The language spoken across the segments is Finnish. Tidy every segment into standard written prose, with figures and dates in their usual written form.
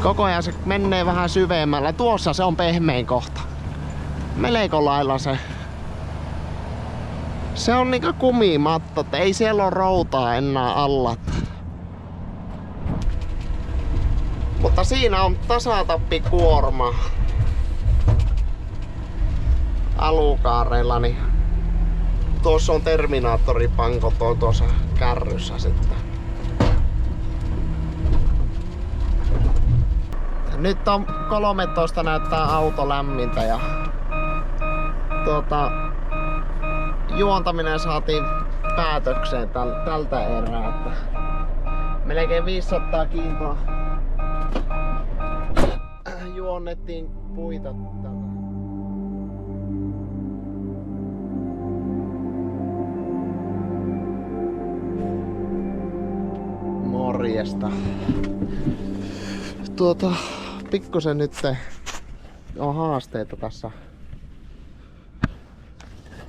Koko ajan se menee vähän syvemmällä. Tuossa se on pehmein kohta. Melko lailla se. Se on niinku kumimatto, että ei siellä ole routaa enää alla. Mutta siinä on tasatappikuorma alukaarella, niin tuossa on Terminaattoripanko tuossa kärryssä sitten. Nyt on 13 näyttää auto lämmintä ja juontaminen saatiin päätökseen tältä erää, että melkein 500 kiintoa juonnettiin puita tällä. Morjesta. Pikkusen nyt on haasteita tässä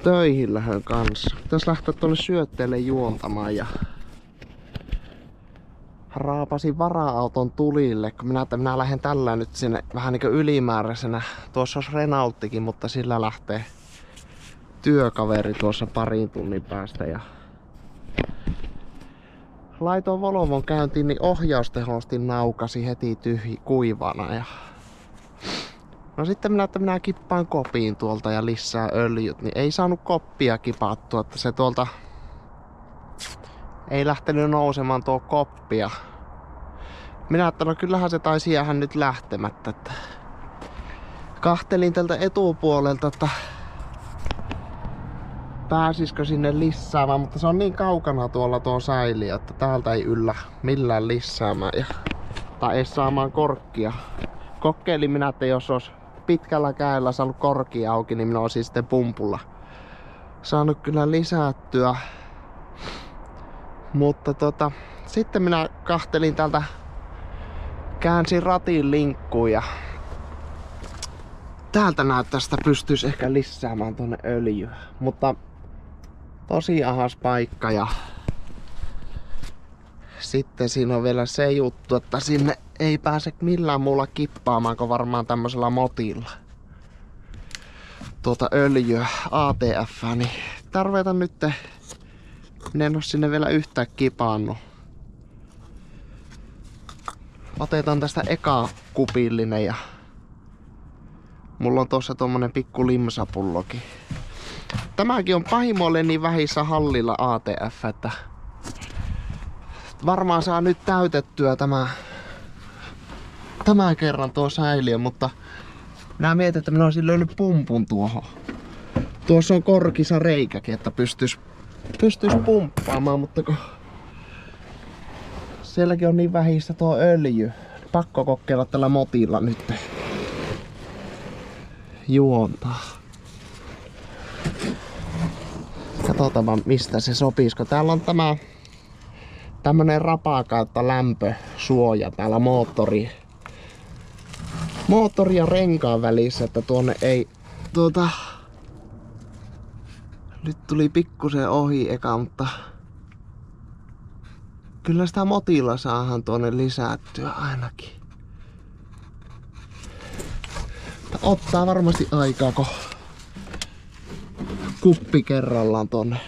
töihin lähdön kanssa. Pitäis lähteä tuonne syötteelle juontamaan ja raapasin vara-auton tulille, kun minä lähden tällä nyt sinne vähän niinku ylimääräisenä. Tuossa olisi Renaulttikin, mutta sillä lähtee työkaveri tuossa parin tunnin päästä. Ja laitoin Volvon käyntiin, niin ohjaustehosti naukasi heti kuivana. Ja no sitten minä kippaan kopiin tuolta ja lisää öljyt, niin ei saanut koppia kipattua, että se tuolta ei lähtenyt nousemaan tuo koppia. Minä ajattelin, no kyllähän se taisi jäädä nyt lähtemättä. Että kahtelin tältä etupuolelta, että pääsisikö sinne lisäämään, mutta se on niin kaukana tuolla tuo säiliö, että täältä ei yllä millään lisäämään tai ei saamaan korkkia. Kokeilin minä, että jos olisi pitkällä kädellä saanut korkki auki, niin minä olisin sitten pumpulla saanut kyllä lisättyä. Mutta sitten minä kahtelin täältä, käänsin ratin linkkuun ja täältä näyttää, että pystyisi ehkä lisäämään tonne öljyä. Mutta tosi ahas paikka ja sitten siinä on vielä se juttu, että sinne ei pääse millään muulla kippaamaan kuin varmaan tämmöisellä motilla öljyä, ATF, niin tarvitaan nyt. Minä en oo sinne vielä yhtään kipannut. Otetaan tästä eka kupillinen ja mulla on tossa tommonen pikku limsapullokin. Tämäkin on pahimoille niin vähissä hallilla ATF, että varmaan saa nyt täytettyä tämä kerran tuo säiliö, mutta minä mietin, että minä olisin löynyt pumpun tuohon. Tuossa on korkisa reikäkin, että pystyis pumppaamaan, mutta kun sielläkin on niin vähissä tuo öljy. Pakko kokeilla tällä motilla nyt juontaa. Katsotaan mistä se sopisiko. Täällä on tämmönen rapakautta lämpösuoja täällä moottori ja renkaan välissä, että tuonne ei nyt tuli pikkusen ohi eka, mutta kyllä sitä motilla saahan tuonne lisättyä ainakin. Ottaa varmasti aikaa, kun kuppi kerrallaan tonne.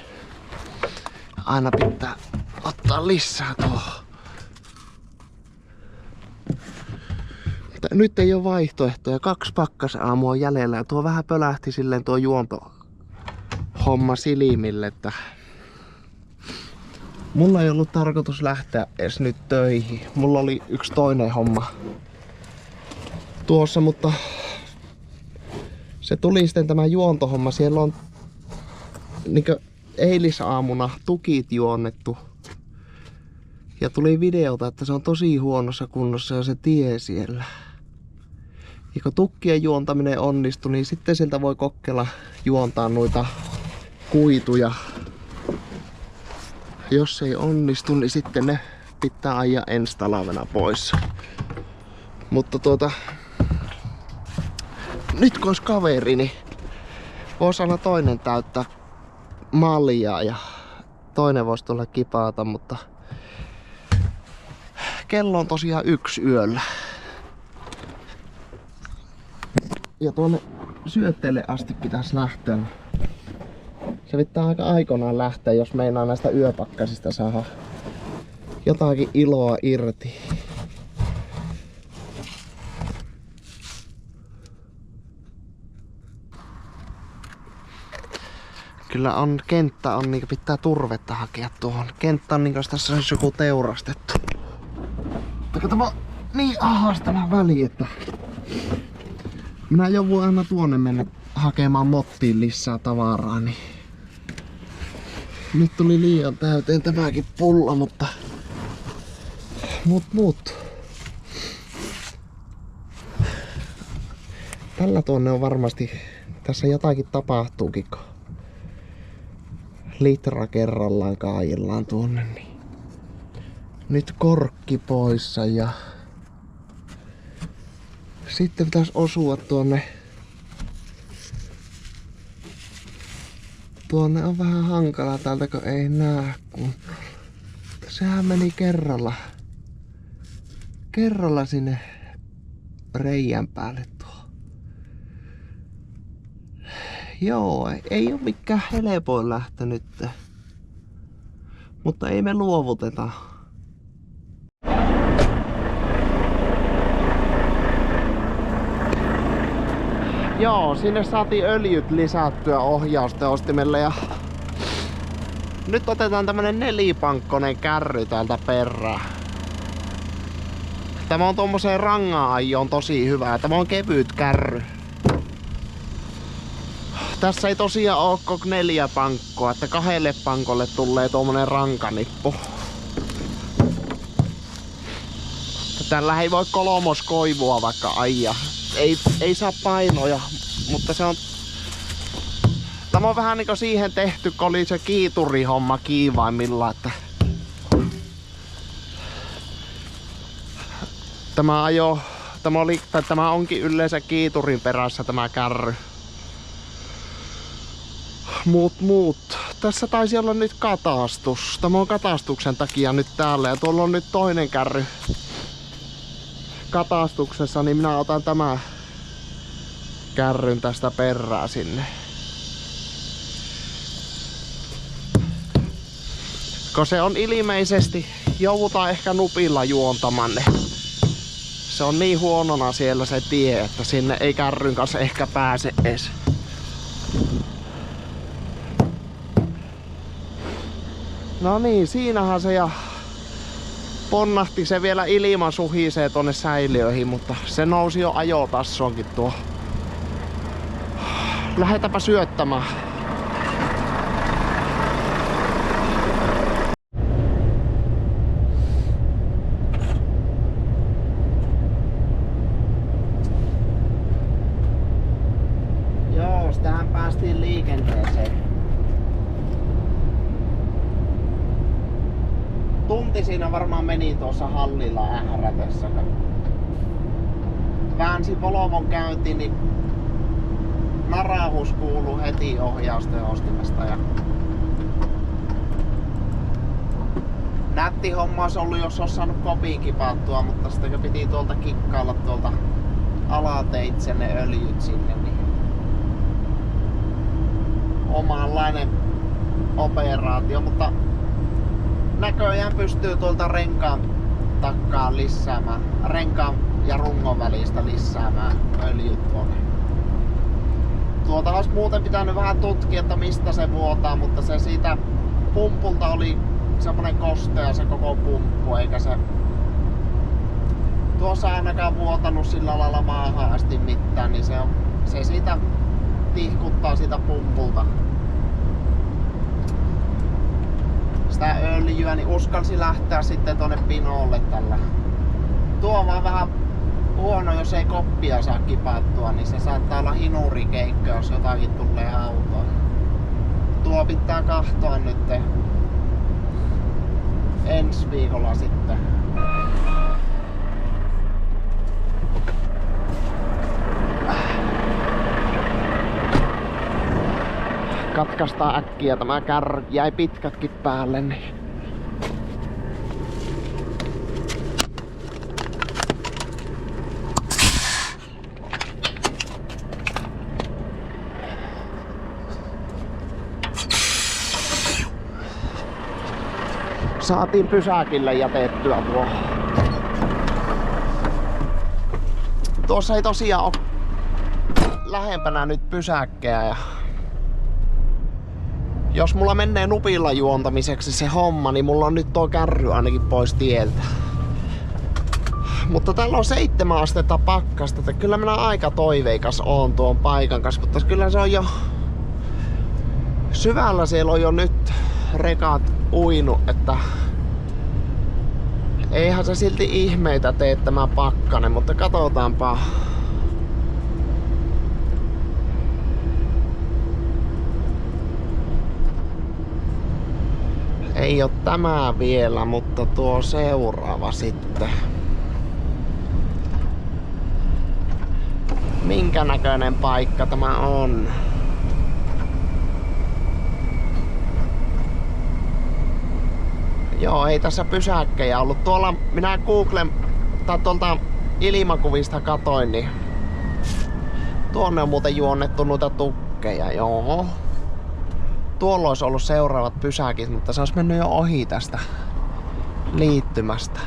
Aina pitää ottaa lisää tuohon. Nyt ei ole vaihtoehtoja. 2 pakkasaamua jäljellä ja tuo vähän pölähti silleen tuo juontohomma silmille, että mulla ei ollut tarkoitus lähteä edes nyt töihin. Mulla oli yksi toinen homma tuossa, mutta se tuli sitten tämä juontohomma. Siellä on niinkö eilisaamuna tukit juonnettu. Ja tuli videota, että se on tosi huonossa kunnossa ja se tie siellä. Ja kun tukkien juontaminen onnistui, niin sitten sieltä voi kokeilla juontaa noita kuituja. Jos ei onnistu, niin sitten ne pitää ajaa ensi talvena pois. Mutta nyt kun olisi kaveri, niin voisi aina toinen täyttää maljaa ja toinen voisi tulla kipaata, mutta kello on tosiaan 1 yöllä. Ja tuonne syötteelle asti pitäisi lähteä. Se pitää aika aikoinaan lähteä, jos meinaa näistä yöpakkasista saada jotakin iloa irti. Kyllä on, kenttä on niinku pitää turvetta hakea tuohon. Kenttä on niinku jos tässä olisi joku teurastettu. Mutta tämä on niin ahastava väli, että minä joudun aina tuonne mennä hakemaan mottiin lisää tavaraa, niin nyt tuli liian täyteen tämäkin pulla, mutta tällä tuonne on varmasti, tässä jotakin tapahtuukin, kun litra kerrallaan kaajillaan tuonne, niin nyt korkki poissa ja sitten pitäisi osua tuonne. Tuonne on vähän hankala täältä, kun ei näe, kun sehän meni kerralla sinne reijän päälle tuo. Joo, ei oo mikään helpoin lähtö nyt. Mutta ei me luovuteta. Joo, sinne saatiin öljyt lisättyä ohjausteostimelle ja nyt otetaan tämmönen nelipankkonen kärry täältä perään. Tämä on tommoseen rangaan-ajoon tosi hyvä. Tämä on kevyt kärry. Tässä ei tosiaan oo 4 pankkoa, että 2 pankolle tulee tommonen rankanippu. Tällä ei voi kolmoskoivua vaikka ajaa. Ei saa painoja, mutta se on... Tämä on vähän niinku siihen tehty, kun oli se kiiturihomma kiivaimmilla, että... Tämä onkin yleensä kiiturin perässä tämä kärry. Mut. Tässä taisi olla nyt katastus. Tämä on katastuksen takia nyt täällä ja tuolla on nyt toinen kärry katastuksessa, niin minä otan tämä kärryn tästä perään sinne. Kun se on ilmeisesti, joudutaan ehkä nupilla juontamaan ne. Se on niin huonona siellä se tie, että sinne ei kärryn kanssa ehkä pääse edes. No niin, siinähän se ja ponnahti se vielä ilman suhisee tonne säiliöihin, mutta se nousi jo ajotassoonkin tuo. Lähetäpä syöttämään. Joo, sitähän päästiin liikenteeseen. Tunti siinä varmaan meni tuossa hallilla ährätessä. Väänsi Volvon käynti, niin narahus kuului heti ohjaustehostimesta. Ja nätti homma olisi ollut, jos olisi saanut kopiin kipattua, mutta sitten piti tuolta kikkailla tuolta alateitse ne öljyt sinne. Niin omanlainen operaatio, mutta näköjään pystyy tuolta renkaan takkaan lisäämään, renkaan ja rungon välistä lisäämään öljyt tuonne. Tuota olisi muuten pitänyt vähän tutkia, että mistä se vuotaa, mutta se siitä pumpulta oli semmonen kostea se koko pumppu, eikä se tuossa ainakaan vuotanut sillä lailla maahan asti mitään, niin se siitä tihkuttaa siitä pumpulta sitä öljyä, niin uskalsi lähteä sitten tonne pinolle tällä. Tuo on vaan vähän huono, jos ei koppia saa kipattua, niin se saattaa olla hinurikeikko, jos jotakin tulee autoon. Tuo pitää kahtoa nyt ensi viikolla sitten. Katkaistaan äkkiä tämä kärry, jäi pitkätkin päälle, niin Saatiin pysäkille jätettyä tuo. Tuossa ei tosiaan oo lähempänä nyt pysäkkejä ja jos mulla menee nupilla juontamiseksi se homma, niin mulla on nyt tuo kärry ainakin pois tieltä. Mutta täällä on 7 astetta pakkasta, että kyllä minä aika toiveikas oon tuon paikan kanssa, mutta kyllä se on jo syvällä, siellä on jo nyt rekat uinut, että eihän se silti ihmeitä tee tämä pakkanen, mutta katsotaanpa. Ei oo tämä vielä, mutta tuo seuraava sitten. Minkä näköinen paikka tämä on? Joo, ei tässä pysäkkejä ollut. Tuolla minä Googlen tai tuolta ilmakuvista katoin, niin tuonne on muuten juonnettu noita tukkeja, joo. Tuolla olisi ollut seuraavat pysäkit, mutta se olisi mennyt jo ohi tästä liittymästä.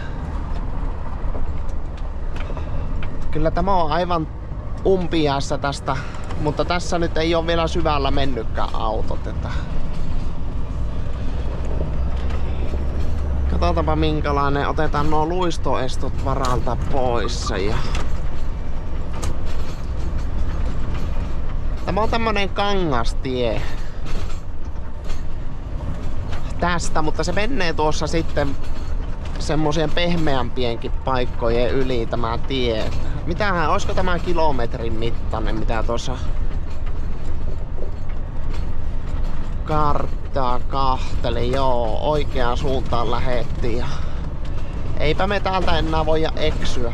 Kyllä tämä on aivan umpiässä tästä, mutta tässä nyt ei ole vielä syvällä mennytkään autot. Että katsotaanpa minkälainen. Otetaan nuo luistoestot varalta pois. Ja tämä on tämmönen kangastie tästä, mutta se menee tuossa sitten semmosien pehmeämpienkin paikkojen yli tämä tie. Mitähän, olisiko tämä kilometrin mittainen, mitä tuossa karttaa kahteli? Joo, oikeaan suuntaan lähettiin ja eipä me täältä enää voida eksyä.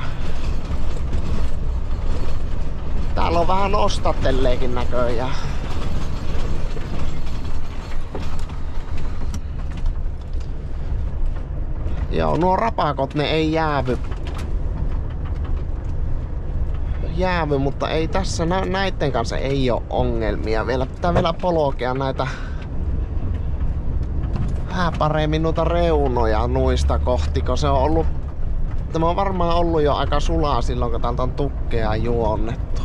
Täällä on vähän nostattelleekin näköjään. Joo, nuo rapakot ne ei jäävy, mutta ei tässä näitten kanssa ei oo ongelmia vielä. Pitää vielä polkea näitä vähän paremmin noita reunoja nuista kohti, kun se on ollut, tämä on varmaan ollut jo aika sulaa silloin, kun täältä on tukkea juonnettu.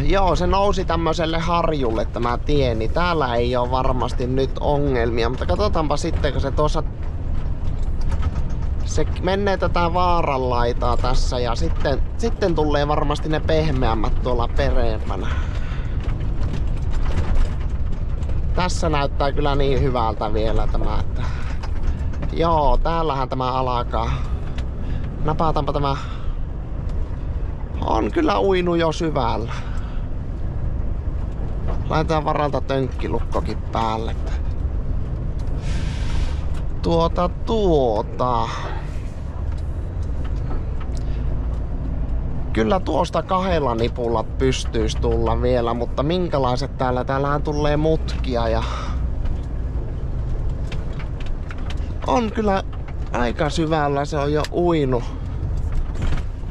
Joo, se nousi tämmöiselle harjulle tämä tie, niin täällä ei ole varmasti nyt ongelmia, mutta katsotaanpa sitten, kun se tuossa se menee tätä vaaranlaitaa tässä ja sitten tulee varmasti ne pehmeämmät tuolla perempänä. Tässä näyttää kyllä niin hyvältä vielä tämä, että joo, täällähän tämä alkaa. Napataanpa tämä. On kyllä uinut jo syvällä. Laitetaan varalta tönkkilukkokin päälle. Kyllä tuosta 2 nipulla pystyisi tulla vielä, mutta minkälaiset täällä? Täällähän tulee mutkia ja on kyllä aika syvällä, se on jo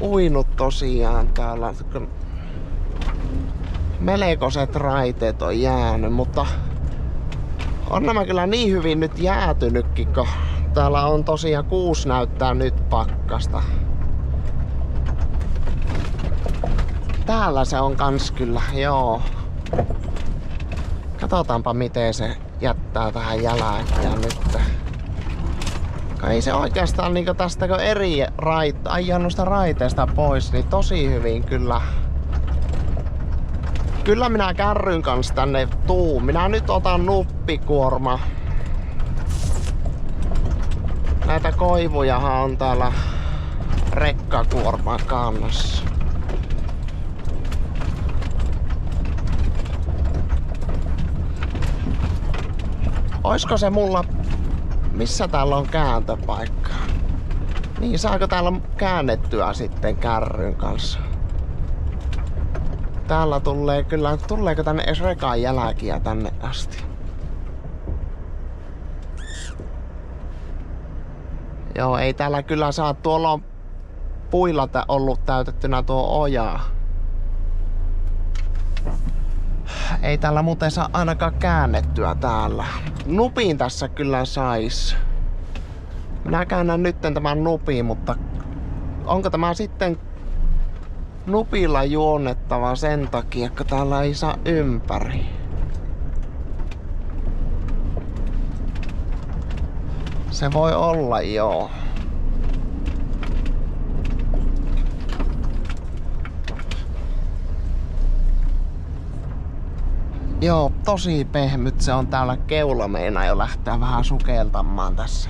uinut tosiaan täällä. Melkoiset raiteet on jäänyt, mutta on nämä kyllä niin hyvin nyt jäätynytkin, kun täällä on tosiaan 6 näyttää nyt pakkasta. Täällä se on kans kyllä, joo. Katsotaanpa miten se jättää tähän jälkeen nyt. Ei se oikeastaan niinku tästä kun eri ajaa noista raiteista pois, niin tosi hyvin kyllä. Kyllä minä kärryn kanssa tänne tuun. Minä nyt otan nuppikuorma. Näitä koivujahan on täällä rekkakuorma kannassa. Oisko se mulla... Missä täällä on kääntöpaikka? Niin, saako täällä käännettyä sitten kärryn kanssa? Täällä tulee kyllä... Tuleeko tänne edes rekan jälkiä tänne asti? Joo, ei täällä kyllä saa. Tuolla on puilla ollut täytettynä tuo oja. Ei täällä muuten saa ainakaan käännettyä täällä. Nupin tässä kyllä sais. Minä käännän nytten tämän nupin, mutta onko tämä sitten nupilla juonnettava sen takia, että täällä ei saa ympäri? Se voi olla, joo. Joo, tosi pehmyt se on täällä. Keula meinaa jo lähteä vähän sukeltamaan tässä.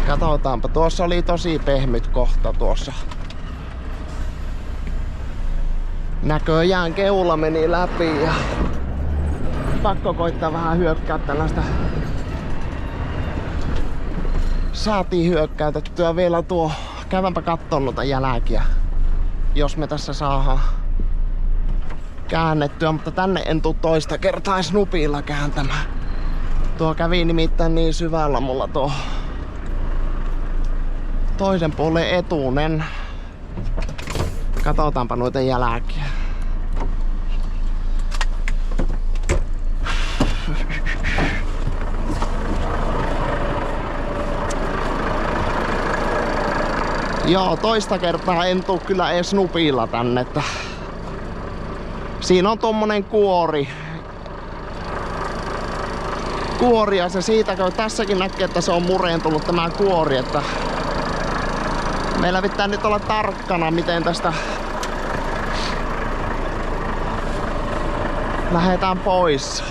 Katsotaanpa, tuossa oli tosi pehmyt kohta tuossa. Näköjään keula meni läpi ja pakko koittaa vähän hyökkää tällaista. Saatiin hyökkäytettyä vielä tuo. Käydäänpä katsomaan noita jälkiä, jos me tässä saadaan käännettyä, mutta tänne en tuu toista kertaa snupilla kääntämään. Tuo kävi nimittäin niin syvällä mulla tuo toisen puolen etunen. Katsotaanpa noita jälkiä. Joo, toista kertaa en tuu kyllä edes nupilla tänne. Että siinä on tommonen kuori. Kuori ja se siitä, kun tässäkin näkee, että se on murentunut tämä kuori. Että meillä pitää nyt olla tarkkana, miten tästä lähdetään pois.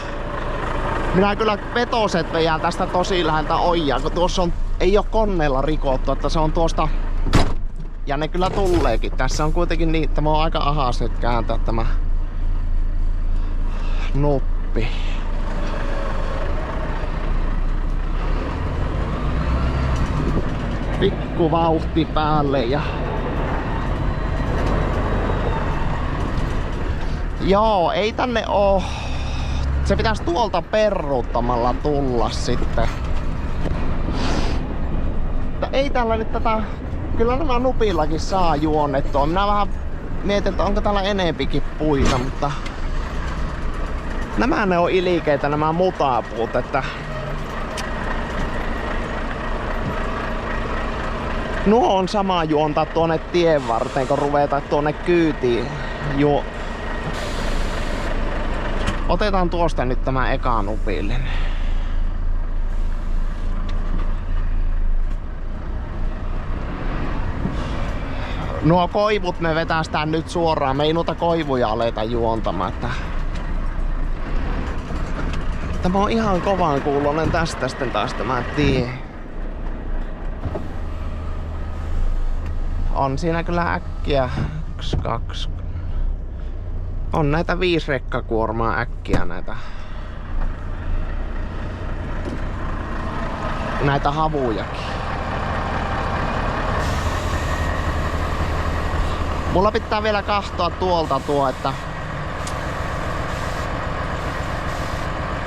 Minä kyllä vetoset veijän tästä tosi läheltä ojaa, kun tuossa on, ei oo koneella rikottu, että se on tuosta. Ja ne kyllä tulleekin. Tässä on kuitenkin niin, tämä on aika ahas nyt kääntää tämä nuppi. Pikku vauhti päälle ja joo, ei tänne oo. Se pitäisi tuolta perruuttamalla tulla sitten. Mutta ei tällä nyt tätä. Kyllä nämä nupillakin saa juonnettua. Minä vähän mietin, että onko täällä enempikin puita, mutta nämä ne on ilikeitä, nämä mutapuut, että nuo on sama juontaa tuonne tien varteen, kun ruvetaan tuonne kyytiin. Otetaan tuosta nyt tämä eka nupillinen. Nuo koivut me vetästään nyt suoraan. Me ei noita koivuja aleta juontamaan. Tämä on ihan kovan kuulonen tästä sitten taas tämä tie. On siinä kyllä äkkiä 2. On näitä 5 rekkakuormaa äkkiä näitä havujakin. Mulla pitää vielä kahtoa tuolta että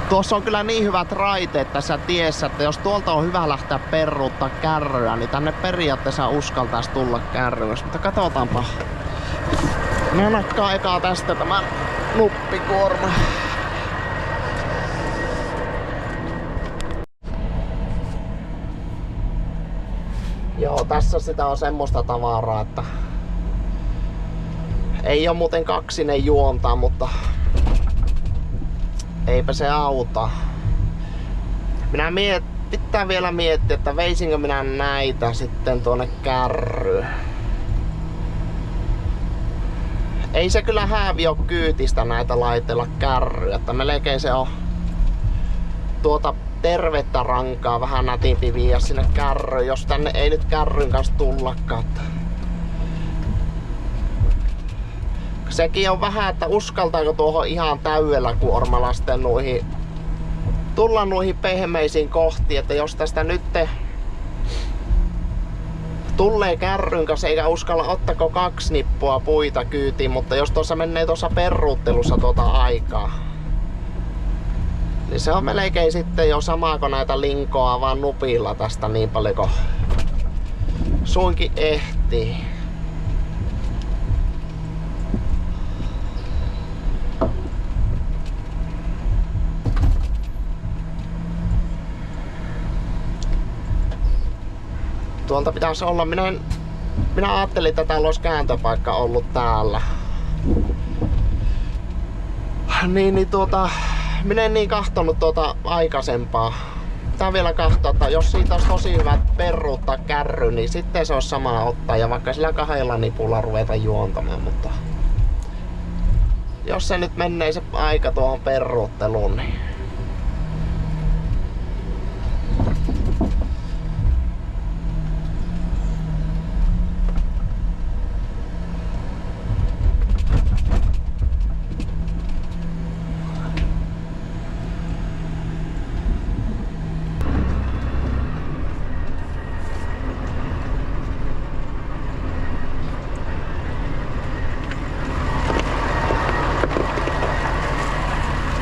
tuossa on kyllä niin hyvät raiteet tässä tiessä, että jos tuolta on hyvä lähteä perruuttaa kärryä, niin tänne periaatteessa uskaltaisi tulla kärryys. Mutta katsotaanpa. Mä nakkaan ekaa tästä tämän nuppikuorma. Joo, tässä sitä on semmoista tavaraa, että ei oo muuten kaksinen juontaa, mutta eipä se auta. Pitää vielä miettiä, että veisinkö minä näitä sitten tuonne kärryyn. Ei se kyllä häävi oo kyytistä näitä laitella kärryä, että melkein se on tuota tervettä rankaa vähän nätimpi viiä sinne kärryyn, jos tänne ei nyt kärryn kanssa tullakaan. Sekin on vähän, että uskaltaako tuohon ihan täydellä kuormalla sitten tulla noihin pehmeisiin kohtiin, että jos tästä nyt tulee kärryn kanssa eikä uskalla ottako 2 nippua puita kyytiin, mutta jos tuossa menee tuossa perruuttelussa aikaa, niin se on melkein sitten jo sama kuin näitä linkoa vaan nupilla tästä niin paljon kuin suinkin ehtii. Tuolta pitäisi olla, minä ajattelin, että täällä olisi kääntöpaikka ollut täällä. Minä en niin kahtonut aikaisempaa. Pitää vielä kahtoa, että jos siitä olisi tosi hyvä peruuttaa kärry, niin sitten se olisi sama ottaa ja vaikka sillä 2 nipulla ruveta juontamaan, mutta jos se nyt menee se aika tuohon peruutteluun, niin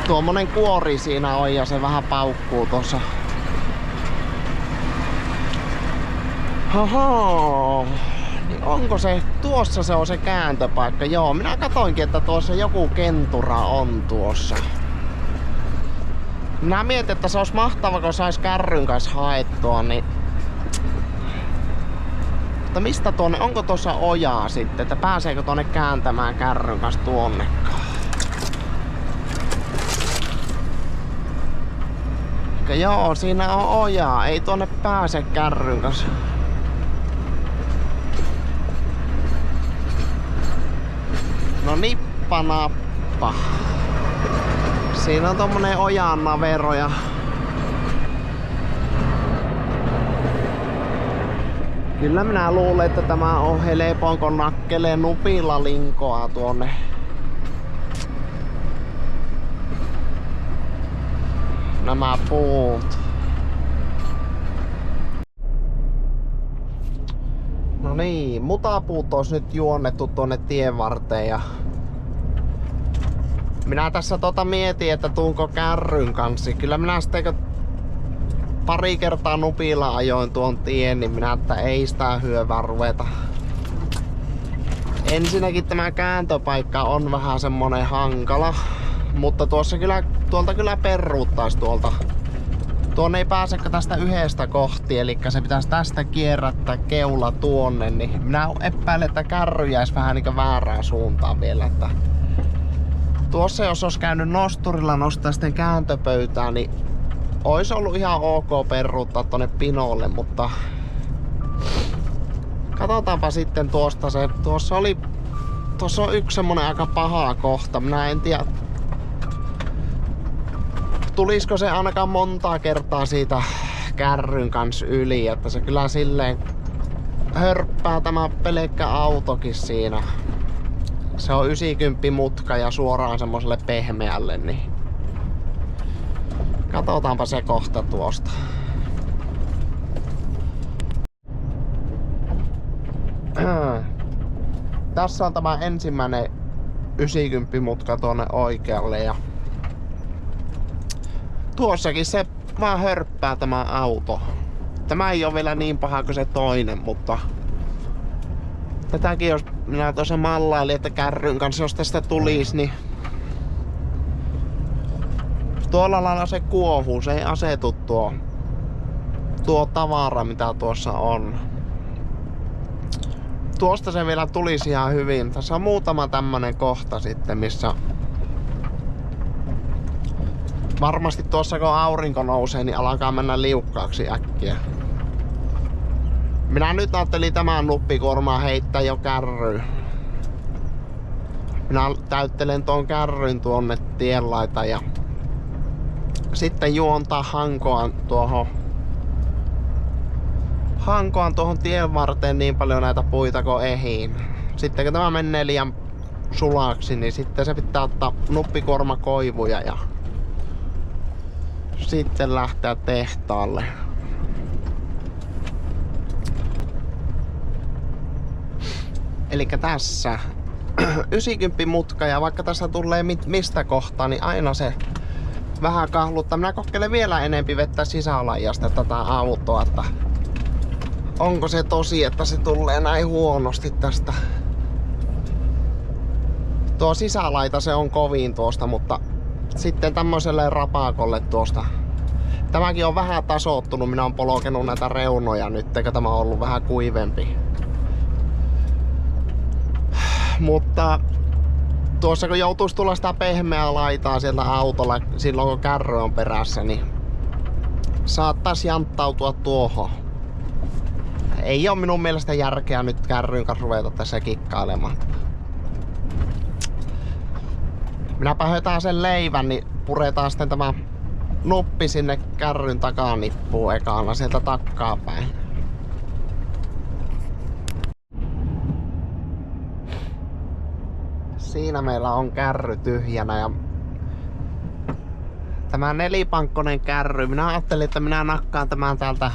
tuommoinen kuori siinä on ja se vähän paukkuu tossa. Haha, niin onko se, tuossa se on se kääntöpaikka? Joo, minä katoinkin, että tuossa joku kentura on tuossa. Minä mietin, että se olisi mahtava, kun sais kärryn kanssa haettua, niin mutta mistä tuonne, onko tuossa ojaa sitten, että pääseekö tuonne kääntämään kärryn kanssa tuonnekaan? Joo, siinä on ojaa, ei tuonne pääse kärryn kanssa. No nippa nappa. Siinä on tommonen ojan navero ja kyllä minä luulen, että tämä on helpoin, kun nakkelee nupilla linkoa tuonne. Nämä puut. No niin, mutapuut olisi nyt juonnettu tuonne tien varteen ja minä tässä mietin, että tuunko kärryn kanssa. Kyllä minä sitten pari kertaa nupilla ajoin tuon tien, niin minä että ei sitä hyvää ruveta. Ensinnäkin tämä kääntöpaikka on vähän semmonen hankala, mutta tuolta kyllä peruuttaisi tuolta. Tuonne ei pääsekö tästä yhdestä kohti, eli se pitäisi tästä kierrättää keula tuonne, niin minä epäilen, että kärry jäisi vähän niin väärään suuntaan vielä. Että tuossa jos olisi käynyt nosturilla nostaa sitten kääntöpöytään, niin olisi ollut ihan ok peruuttaa tonne pinolle, mutta katsotaanpa sitten tuosta se. Tuossa on yksi semmonen aika paha kohta. Minä en tiedä, tulisiko se ainakaan montaa kertaa siitä kärryn kanssa yli, että se kyllä silleen hörppää tämä pelkkä autokin siinä. Se on 90 mutka ja suoraan semmoselle pehmeälle, niin katsotaanpa se kohta tuosta. Tässä on tämä ensimmäinen 90 mutka tuonne oikealle ja tuossakin se vaan hörppää tämä auto. Tämä ei ole vielä niin paha kuin se toinen, mutta tätäkin jos minä tuossa mallailin, että kärryn kanssa jos tästä tulisi, niin tuolla lailla se kuohuu, se ei asetu tuo tavara mitä tuossa on. Tuosta se vielä tulisi ihan hyvin. Tässä on muutama tämmönen kohta sitten, missä varmasti tuossa kun aurinko nousee, niin alkaa mennä liukkaaksi äkkiä. Minä nyt ajattelin tämän nuppikuormaa heittää jo kärryyn. Minä täyttelen tuon kärryn tuonne tienlaita ja sitten juontaa hankoan tuohon tien varteen niin paljon näitä puita kuin ehiin. Sitten kun tämä menee liian sulaksi, niin sitten se pitää ottaa nuppikuormakoivuja ja sitten lähteä tehtaalle. Elikkä tässä 90 mutka ja vaikka tässä tulee mistä kohtaa, niin aina se vähän kahluttaa. Minä kokkelen vielä enempi vettä sisälaijasta tätä autoa, että onko se tosi, että se tulee näin huonosti tästä. Tuo sisälaita se on kovin tuosta, mutta sitten tämmöiselle rapakolle tuosta. Tämäkin on vähän tasoittunut, minä olen polkenut näitä reunoja nyt, kun tämä on ollut vähän kuivempi. Mutta tuossa kun joutuisi tulla sitä pehmeää laitaa sieltä autolla silloin kun kärry on perässä, niin saattaisi janttautua tuohon. Ei ole minun mielestä järkeä nyt kärryn kanssa ruveta tässä kikkailemaan. Minäpä hötään sen leivän, niin puretaan sitten tämä nuppi sinne kärryn takanippuun ekana sieltä takkaa päin. Siinä meillä on kärry tyhjänä ja tämä nelipankkonen kärry, minä ajattelin, että minä nakkaan tämän täältä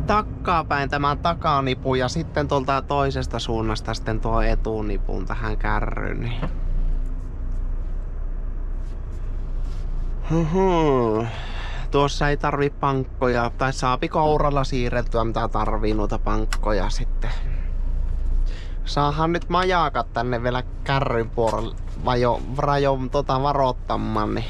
takkapäin tämän takanipun ja sitten tuolta toisesta suunnasta sitten tuo etunipun tähän kärryyn. Niin. Tuossa ei tarvi pankkoja, tai saapi kouralla siirrettyä mitä tarvii noita pankkoja sitten. Saahan nyt majakat tänne vielä kärryn puolelle vajo varoittamaan, niin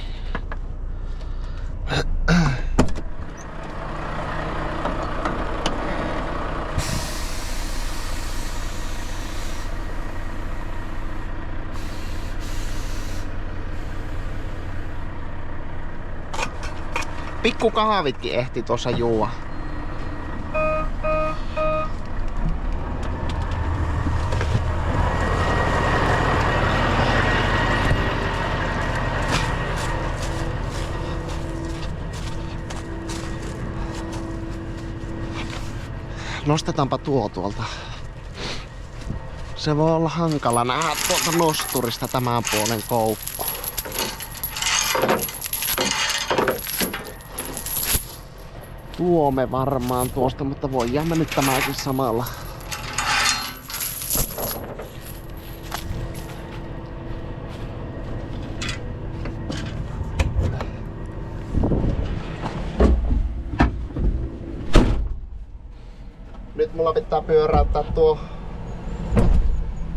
pikku kahvitkin ehti tuossa juua. Nostetaanpa tuo tuolta. Se voi olla hankala nähdä tuolta nosturista tämän puolen koukku. Tuomme varmaan tuosta, mutta voidaan me nyt tämäkin samalla. Nyt mulla pitää pyöräyttää tuo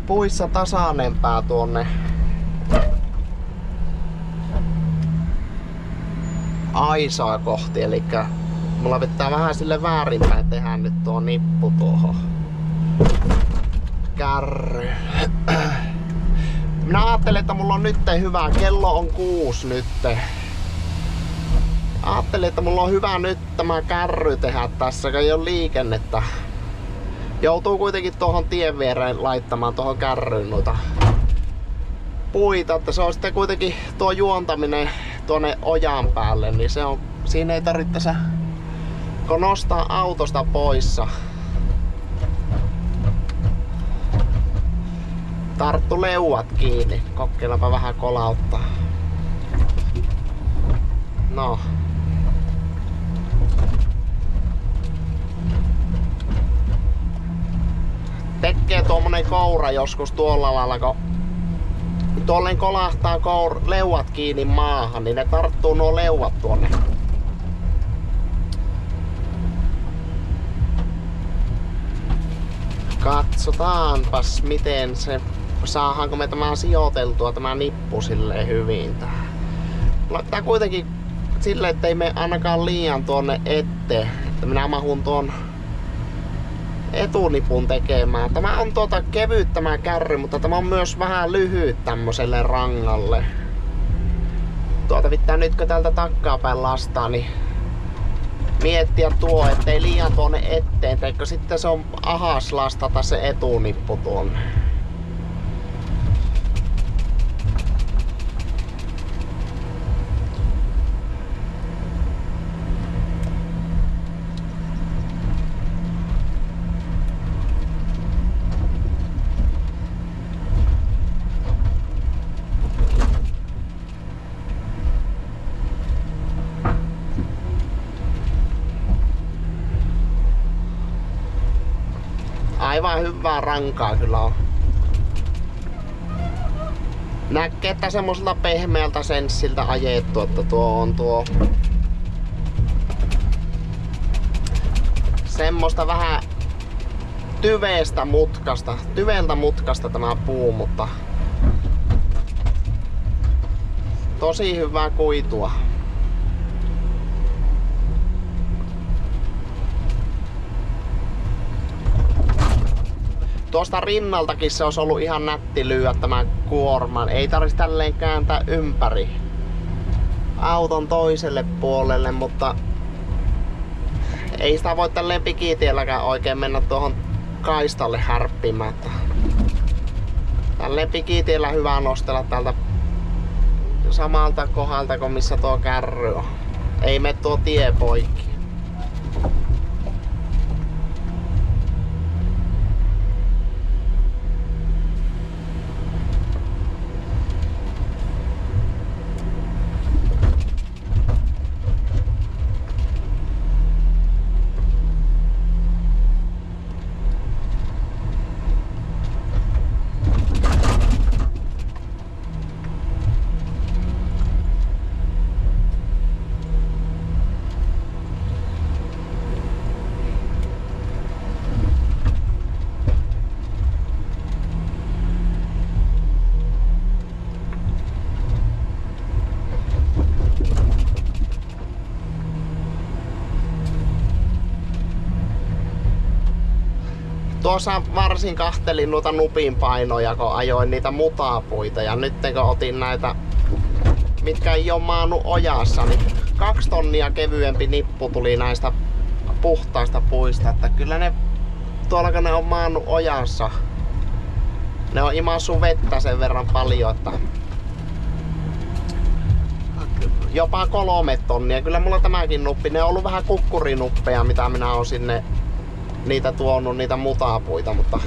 puissa tasainempää tuonne aisaa kohti, eli mulla pitää vähän sille väärinpäin tehdä nyt tuo nippu tuohon kärryyn. Minä ajattelin, että mulla on nyt hyvä, kello on 6 nyt. Ajattelin, että mulla on hyvä nyt tämä kärry tehdä tässä, kun ei ole liikennettä. Joutuu kuitenkin tuohon tien viereen laittamaan tuohon kärryyn noita puita, että se on sitten kuitenkin tuo juontaminen tuonne ojan päälle, niin se on, siinä ei tarvitse tässä kun nostaa autosta poissa. Tarttu leuat kiinni, kokeillaanpa vähän kolauttaa. No. Tekee tuommoinen koura joskus tuolla lailla, kun tuolleen kolahtaa leuat kiinni maahan, niin ne tarttuu nuo leuat tuonne. Katsotaanpas miten se, saadaanko me tämän sijoiteltua tämä nippu silleen hyvin tähän. Laittaa kuitenkin silleen, ettei me ainakaan liian tuonne eteen, että minä mahun tuon etunipun tekemään. Tämä on kevyt tämä kärry, mutta tämä on myös vähän lyhyt tämmöiselle rangalle. Pitää nyt kun täältä takaapäin lastaa, niin miettiä tuo, ettei liian tuonne eteen, teikö sitten se on ahas lastata se etunippu tuonne. Aivan hyvää rankaa kyllä on. Näkee, että semmoiselta pehmeältä senssiltä ajettu, että tuo on semmoista vähän tyveeltä mutkasta tämä puu, mutta tosi hyvää kuitua. Tuosta rinnaltakin se olisi ollut ihan nätti lyödä tämän kuorman. Ei tarvitsisi tälleen kääntää ympäri auton toiselle puolelle, mutta ei sitä voi tälleen pikitielläkään oikein mennä tuohon kaistalle härppimään. Tälleen pikitiellä hyvä nostella täältä samalta kohdalta kuin missä tuo kärry on. Ei mene tuo tie poikki. Tuossa varsin kahtelin noita nupin painoja, kun ajoin niitä mutapuita, ja nyt kun otin näitä, mitkä ei ole maannut ojassa, niin 2 tonnia kevyempi nippu tuli näistä puhtaista puista. Että kyllä ne, tuolla kun ne on maannut ojassa, ne on imassu vettä sen verran paljon, että jopa 3 tonnia. Kyllä mulla tämäkin nuppi, ne on ollut vähän kukkurinuppeja, mitä minä oon sinne niitä tuonut, niitä mutapuita, mutta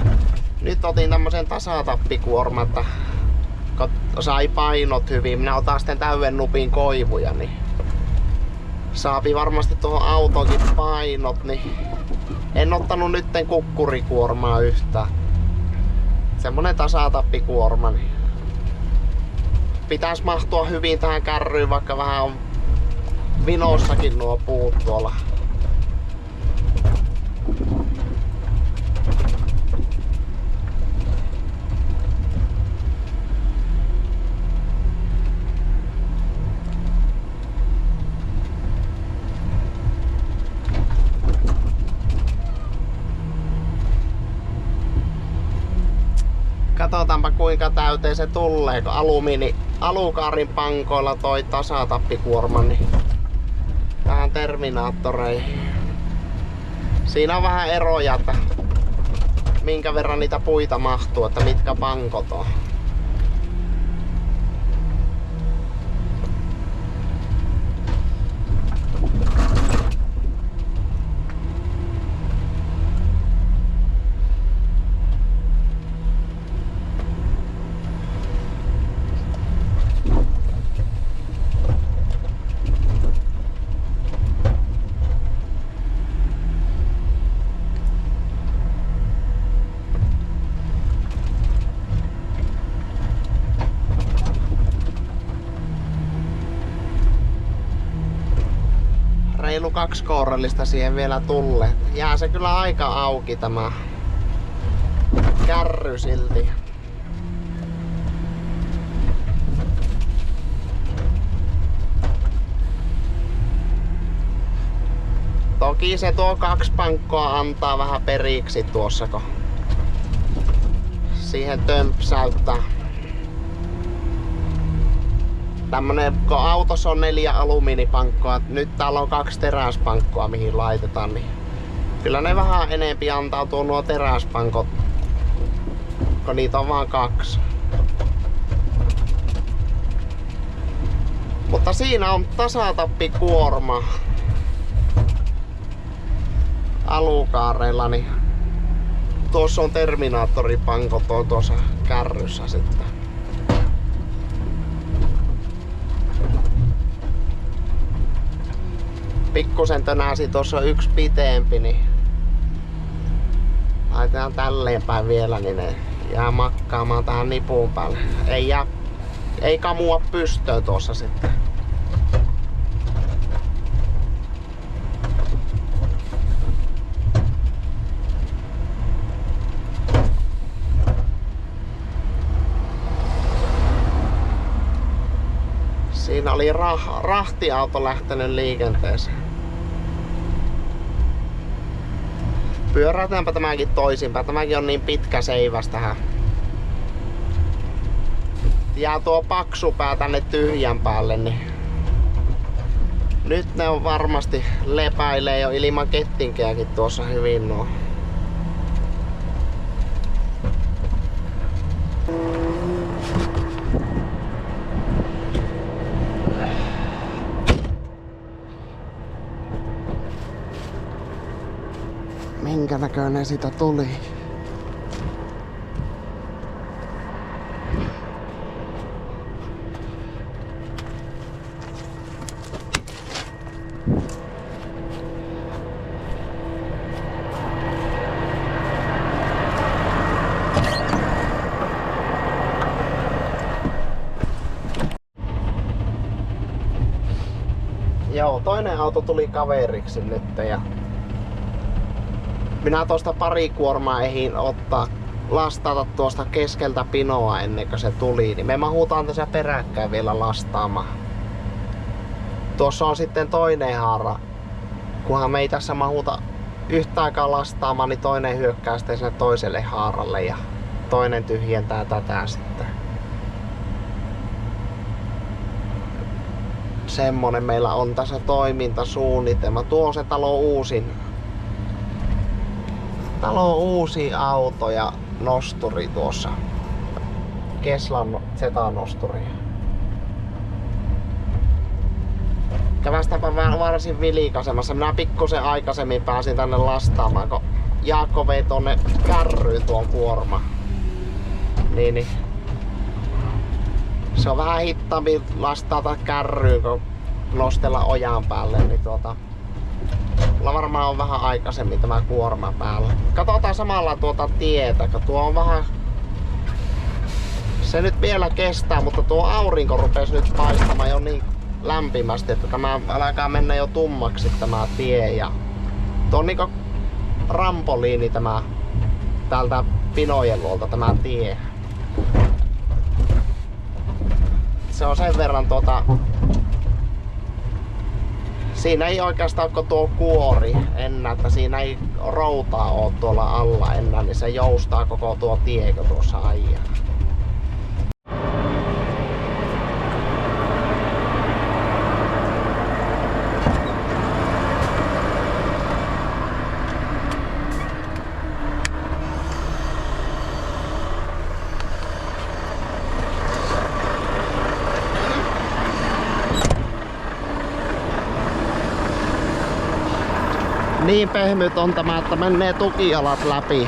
nyt otin tämmösen tasatappikuorman, että kun sai painot hyvin, minä otan sitten täyden nupin koivuja, niin saapi varmasti tuohon autoonkin painot, niin en ottanut nytten kukkurikuormaa yhtään. Semmonen tasatappikuorma, niin pitäis mahtua hyvin tähän kärryyn, vaikka vähän on vinossakin nuo puut tuolla. Katsotaanpa kuinka täyteen se tulee, kun alukaarin pankoilla toi tasatappikuorma niin tähän Terminaattoreihin. Siinä on vähän eroja, että minkä verran niitä puita mahtuu, että mitkä pankot on. Reilu 2 kourallista siihen vielä tulle. Jää se kyllä aika auki tämä kärry silti. Toki se tuo 2 pankkoa antaa vähän periksi tuossa, kun siihen tömpsäyttää. Tämmönen, kun autossa on 4 alumiinipankkoa, nyt täällä on 2 teräspankkoa mihin laitetaan, niin kyllä ne vähän enempi antautuu nuo teräspankot, kun niitä on vaan 2. Mutta siinä on tasatappikuorma alukaareilla, niin tuossa on Terminaattoripankot on tuossa kärryssä sitten. Pikkusen tönäsi tuossa 1 pitempi, niin Laitetaan tälleen päin vielä, niin ne jää makkaamaan tähän nipuun päälle. Ei kamua pystöön tuossa sitten. Siinä oli rahtiauto lähtenyt liikenteeseen. Pyörätäänpä tämäkin toisinpäin. Tämäkin on niin pitkä seiväs tähän. Jää tuo paksu pää tänne tyhjän päälle, niin nyt ne on varmasti lepäilee jo ilman kettinkeäkin tuossa hyvin nuo. Minkä näköinen sitä tuli? Joo, toinen auto tuli kaveriksi nyt ja minä tuosta pari kuormaa ehdin lastata tuosta keskeltä pinoa ennen kuin se tuli, niin me mahutaan tässä peräkkäin vielä lastaamaan. Tuossa on sitten toinen haara. Kunhan me ei tässä mahuta yhtä aikaa lastaamaan, niin toinen hyökkää sitten sinne toiselle haaralle ja toinen tyhjentää tätä sitten. Semmonen meillä on tässä toimintasuunnitelma. Tuo on se talon uusi auto ja nosturi tuossa. Keslan Z-nosturi. Kävästäpä varsin vilikasemassa. Minä pikkusen aikaisemmin pääsin tänne lastaamaan, kun Jaakko vei tonne kärryyn tuon kuorma. Niin. Se on vähän hittaampi lastata kärryyn, kun nostella ojan päälle. Niin mulla varmaan on vähän aikaisemmin tämä kuorma päällä. Katsotaan samalla tuota tietä, kun tuo on vähän... Se nyt vielä kestää, mutta tuo aurinko rupesi nyt paistamaan jo niin lämpimästi, että tämä alkaa mennä jo tummaksi tämä tie. Ja tuo on niinku rampoliini tämä täältä Pinojen luolta tämä tie. Se on sen verran siinä ei oikeastaan ole tuo kuori enää, että siinä ei routaa ole tuolla alla enää, niin se joustaa koko tuo tie, kun tuossa ajaa. Niin pehmyt on tämä, että menee tukijalat läpi.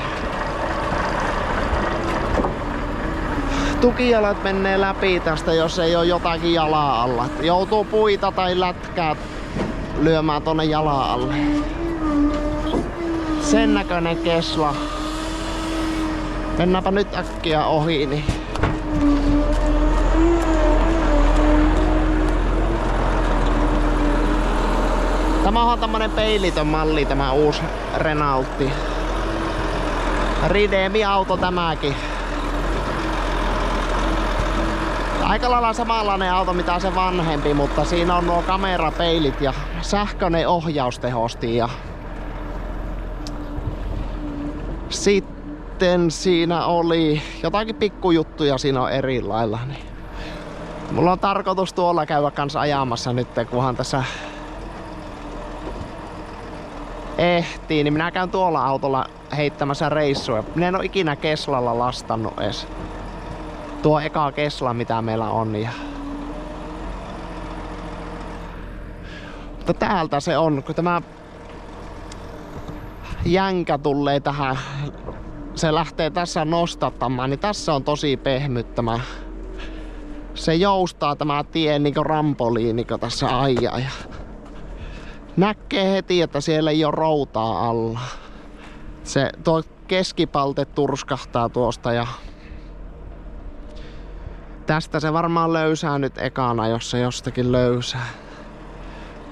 Tukijalat menee läpi tästä, jos ei ole jotakin jalaa alla. Joutuu puita tai lätkää lyömään tonne jalan alle. Sen näköinen Kesla. Mennäänpä nyt äkkiä ohi. Niin. Tämä on tämmönen peilitön malli, tämä uusi Renaultti. Ridemi-auto tämäkin. Aika lailla samanlainen auto mitä se vanhempi, mutta siinä on nuo kamerapeilit ja sähköinen ohjaustehosti. Ja sitten siinä oli jotakin pikkujuttuja siinä on eri lailla. Niin. Mulla on tarkoitus tuolla käydä kanssa ajamassa nyt, kunhan tässä ehtii, niin minä käyn tuolla autolla heittämässä reissuja. Minä en ole ikinä Keslalla lastannut edes. Tuo eka Kesla mitä meillä on. Ja... Mutta täältä se on, kun tämä jänkä tulee tähän, se lähtee tässä nostattamaan, niin tässä on tosi pehmyt tämä. Se joustaa tämä tie niin kuin rampoliini, kun tässä ajaa. Ja näkee heti, että siellä ei ole routaa alla. Se, keskipalte turskahtaa tuosta ja tästä se varmaan löysää nyt ekana, jos se jostakin löysää.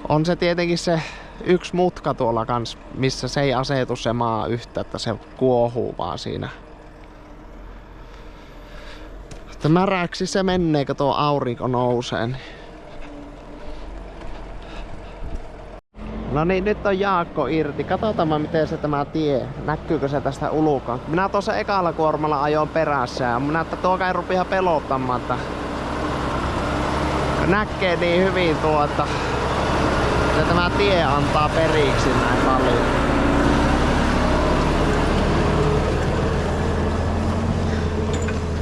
On se tietenkin se yksi mutka tuolla kans, missä se ei asetu se maa yhtä, että se kuohuu vaan siinä. Että märäksi se menee, kun tuo aurinko nousee. No niin, nyt on Jaakko irti. Katsotaan miten se tämä tie. Näkyykö se tästä ulkoa? Minä tuossa ekalla kuormalla ajoin perässä ja minä että tuo kai rupi ihan pelottamaan, että näkee niin hyvin tuo, että tämä tie antaa periksi näin paljon.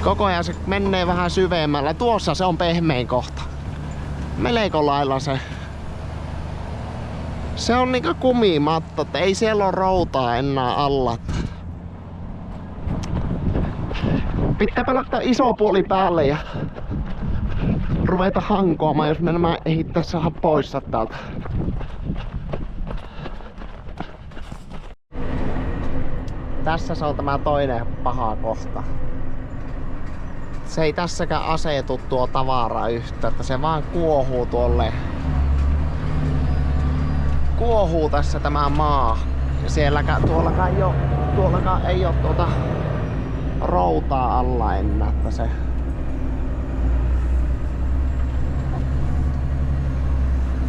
Koko ajan se menee vähän syvemmällä. Tuossa se on pehmein kohta. Melko lailla se. Se on niinku kumimatto, että ei siellä ole routaa enää alla. Pitääpä laittaa iso puoli päälle ja ruveta hankoamaan, jos me nämä ehittää saada pois täältä. Tässä se on tämä toinen paha kohta. Se ei tässäkään asetu tuo tavara yhtä, että se vaan kuohuu tuolle. Kuohuu tässä tämä maa. Tuollakaan ei oo tuota routaa alla enää, että se.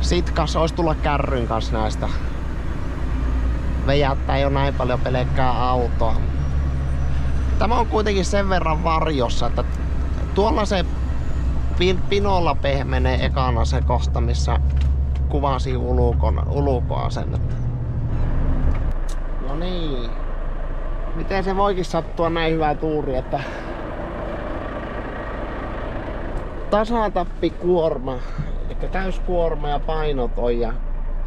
Sitkas ois tulla kärryn kanssa näistä. Vejättää jo näin paljon pelkkää autoa. Tämä on kuitenkin sen verran varjossa, että tuolla se pinolla pehmenee ekana se kohta, missä kuvasi ulkoasennetta. No niin. Miten se voikin sattua näin hyvä tuuri, että tasatappi kuorma, eli täyskuorma ja painot on ja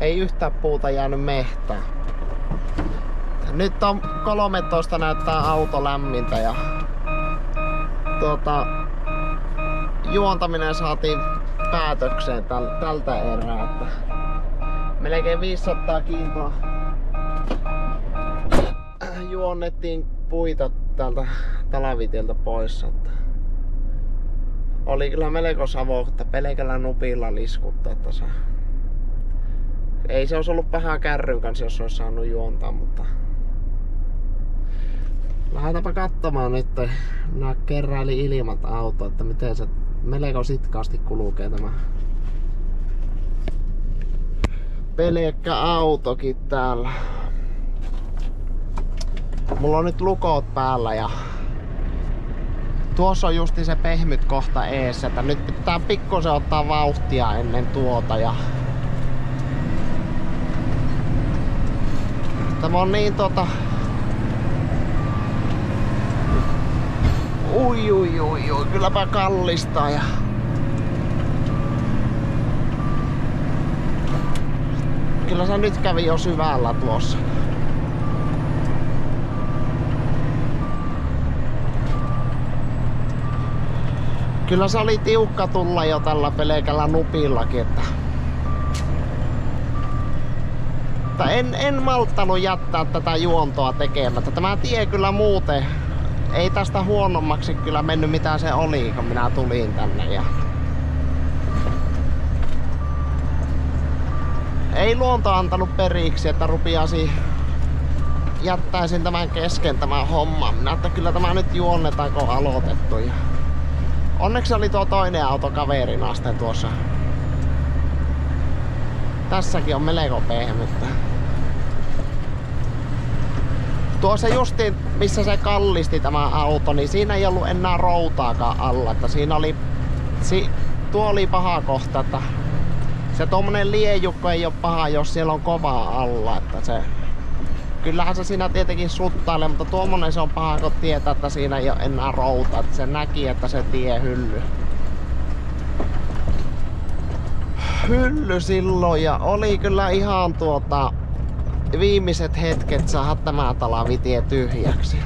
ei yhtään puuta jäänyt mehtään. Nyt on 13 näyttää auto lämmintä ja juontaminen saatiin päätökseen tältä erää, että melkein 500 kiintoa juonnettiin puita tältä Talavitieltä pois. Että oli kyllä melko savokta pelkällä nupilla liskuttaa tässä. Ei se olisi ollut pahaa kärryn kanssa, jos olisi saanut juontaa, mutta lähdetäänpä katsomaan nyt. Minä keräilin ilmat auto, että miten se melko sitkaasti kulkee tämä pelkkä autokin täällä. Mulla on nyt lukot päällä ja tuossa on justi se pehmyt kohta eessä, että nyt pitää pikkusen ottaa vauhtia ennen tuota ja tämä on niin Ui, kylläpä kallistaa ja kyllä se nyt kävi jo syvällä tuossa. Kyllä se oli tiukka tulla jo tällä pelkällä nupillakin, että en malttanut jättää tätä juontoa tekemättä. Tämä tie kyllä muuten ei tästä huonommaksi kyllä mennyt mitä se oli, kun minä tulin tänne. Ja ei luonto antanut periksi, että jättäisin tämän kesken tämän homman. Minä että kyllä tämä nyt juonnetaan, kun on aloitettu. Ja onneksi oli tuo toinen auto kaverina sitten tuossa. Tässäkin on melko pehmyttä. Tuossa justiin, missä se kallisti tämä auto, niin siinä ei ollut enää routaakaan alla. Että siinä oli, tuo oli paha kohta, että se tommonen liejukko ei ole paha, jos siellä on kovaa alla. Että se, kyllähän se siinä tietenkin suttailee, mutta tuommoinen se on paha, kun tietää, että siinä ei ole enää routaa. Että se näki, että se tie hylly silloin ja oli kyllä ihan viimeiset hetket saada tämä Talavitie tyhjäksi.